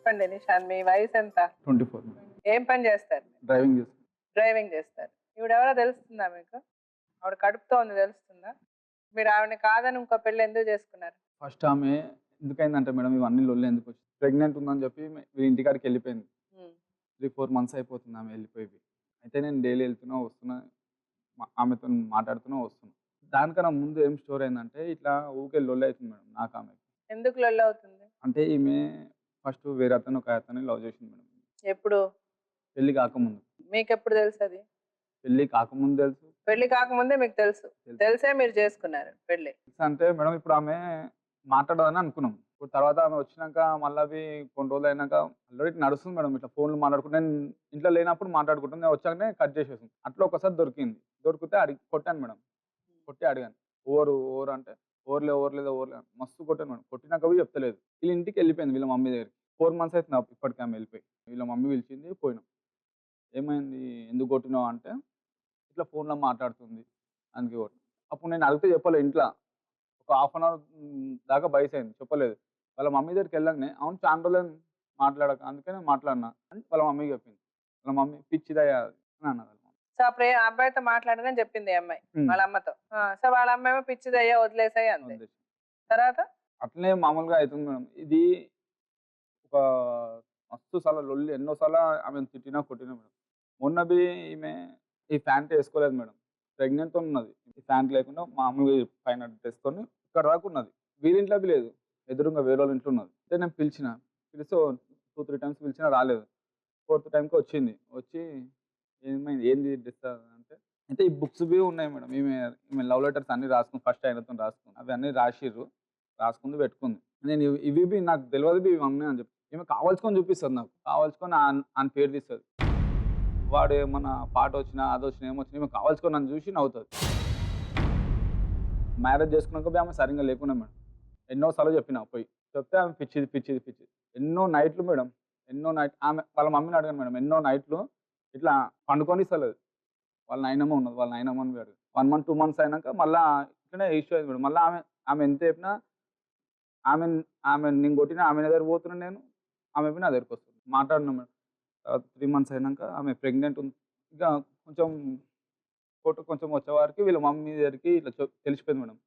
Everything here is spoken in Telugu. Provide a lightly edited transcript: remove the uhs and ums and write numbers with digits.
చెప్పండి నిషాంత్, మీ వయసు ఎంత? 24 ఏం పని చేస్తారు? డ్రైవింగ్ చేస్తాను. డ్రైవింగ్ చేస్తారు. ఈవిడెవరో తెలుస్తుందా మీకు? ఆవిడ కడుపుతో ఉంది తెలుస్తుందా? మీరు ఆవిడని కాదని ఇంకో పెళ్లి ఎందుకు చేసుకున్నారు? ఫస్ట్ ఆమె ఎందుకైందంటే మేడం ఇవన్నీ లొల్లి ఎందుకు వచ్చింది, ప్రెగ్నెంట్ ఉందని చెప్పి వీళ్ళ ఇంటికాడికి వెళ్ళిపోయింది. ఉమ్. 3-4 months అయిపోతుంది ఆమె వెళ్ళిపోయి. అయితే నేను డైలీ వెళ్తున్నా వస్తున్నా, ఆమెతో మాట్లాడుతున్నా వస్తున్నా. దానికన్నా ముందు ఏం స్టోరీ అయిందంటే ఇట్లా ఊరికే లొల్లి అవుతుంది మేడం నాకు ఆమెకి. ఎందుకు లొల్లి అవుతుంది? అంటే ఈమె ఫస్ట్ వేరే అతను ఒక అతన్ని లవ్ చేసింది మేడం. ఎప్పుడు? పెళ్లి కాకముందు. మీకు ఎప్పుడు తెలుసు అది? పెళ్లి కాకముందు తెలుసు. పెళ్లి కాకముందే మీకు తెలుసు? తెలిసే మీరు చేసుకున్నారు పెళ్లి? అంటే మేడం ఇప్పుడు ఆమె మాట్లాడదని అనుకున్నాం. ఇప్పుడు తర్వాత ఆమె వచ్చినాక మళ్ళీ అవి కొన్ని రోజులు అయినాక ఆల్రెడీ నడుస్తుంది మేడం. ఇట్లా ఫోన్లు మాట్లాడుకుంటే నేను ఇంట్లో లేనప్పుడు మాట్లాడుకుంటాను, నేను వచ్చాకనే కట్ చేసేసాను. అట్లా ఒకసారి దొరికింది. దొరికితే కొట్టాను మేడం. కొట్టి అడిగాను, ఓరు అంటే ఓర్లేదు మస్తు కొట్టాను మేడం. కొట్టినాక పోయి చెప్తలేదు. వీళ్ళ ఇంటికి వెళ్ళిపోయింది వీళ్ళ మమ్మీ దగ్గరికి. 4 months అవుతుంది ఇప్పటికి ఆమె వెళ్ళిపోయి. వీళ్ళ మమ్మీ పిలిచింది, పోయినాం. ఏమైంది ఎందుకు కొట్టినావు అంటే ఇట్లా ఫోన్లో మాట్లాడుతుంది అందుకే కొట్టినా. అప్పుడు నేను అడిగితే చెప్పలేదు ఇంట్లో. ఒక హాఫ్ అన్ అవర్ దాకా బయసైంది చెప్పలేదు. వాళ్ళ మమ్మీ దగ్గరికి వెళ్ళగానే అవును చాలా రోజులైంది మాట్లాడక అందుకనే మాట్లాడినా అని వాళ్ళ మమ్మీకి చెప్పింది. వాళ్ళ మమ్మీ పిచ్చిదయ్యా అని అన్నది. సో అప్పుడు ఆ అబ్బాయితో మాట్లాడదని చెప్పింది ఈ అమ్మాయి వాళ్ళ అమ్మతో. సో వాళ్ళ అమ్మాయి పిచ్చిదయ్యా వదిలేసాయి అంది. తర్వాత అట్లనే మామూలుగా అవుతుంది మేడం. ఇది ఒక మస్తు సార్లు లొల్లి, ఎన్నోసార్లు ఆమెను తిట్టినా కొట్టినా మేడం. మొన్నది ఈమె ఈ ప్యాంట్ వేసుకోలేదు మేడం. ప్రెగ్నెంట్‌తో ఉన్నది. ఈ ప్యాంట్ లేకుండా మామూలుగా పైన డ్రెస్‌తోని ఇక్కడ దాకా ఉన్నది. వీళ్ళింట్లో లేదు. ఎదురుంగా వేరేళ్ళ ఇంట్లో ఉన్నది. అయితే నేను పిలిచిన. పిలిస్తే 2-3 టైమ్స్ పిలిచినా రాలేదు. ఫోర్త్ టైమ్‌కి వచ్చింది. వచ్చి ఏమైంది ఏంది డ్రెస్ అంటే, అయితే ఈ బుక్స్‌వి ఉన్నాయి మేడం. ఈమె లవ్ లెటర్స్ అన్నీ రాసుకుంది. ఫస్ట్ ఆయనతోని రాసుకుంది. అవి అన్నీ రాసిర్రు. రాసుకుంది పెట్టుకుంది. నేను ఇవి నాకు తెలవదు ఇవన్నీ అని చెప్పి. ఈమె కావాల్సుకొని చూపిస్తది నాకు. కావాల్సుకొని ఆని పేరు తీస్తది. వాడు ఏమన్నా పాటొచ్చినా, అదొచ్చినా, ఏమొచ్చినా ఈమె కావాల్సుకొని నన్ను చూసి నవ్వుతది. మ్యారేజ్ చేసుకున్నాక ఆమె సరింగా లేకుండా మేడం. ఎన్నో సార్లు చెప్పినా పోయి. చెప్తే ఆమె పిచ్చిది. ఎన్నో నైట్‌లు మేడం. ఎన్నో నైట్ ఆమె వాళ్ళ మమ్మీని అడిగాను మేడం. ఎన్నో నైట్‌లు ఇట్లా పండుకోనిస్తలేదు. వాళ్ళ నాయనమ్మ ఉన్నది. వాళ్ళ నాయనమ్మని పోయి అడిగాను. 1 month, 2 months అయినాక మళ్ళా ఇట్లనే ఇష్యూ అయింది మేడం. మళ్ళా ఆమె ఎంత చెప్పినా ఆమె నేను కొట్టిన ఆమె దగ్గరికి పోతున్నా నేను. ఆమె పోయి నా దగ్గరికొస్తుంది. మాట్లాడినా మేడం. 3 months అయినాక ఆమె ప్రెగ్నెంట్ ఉంది. ఇక కొంచెం ఫోటో కొంచెం వచ్చేవారికి వీళ్ళ మమ్మీ దగ్గరికి ఇట్లా తెలిసిపోయింది మేడం.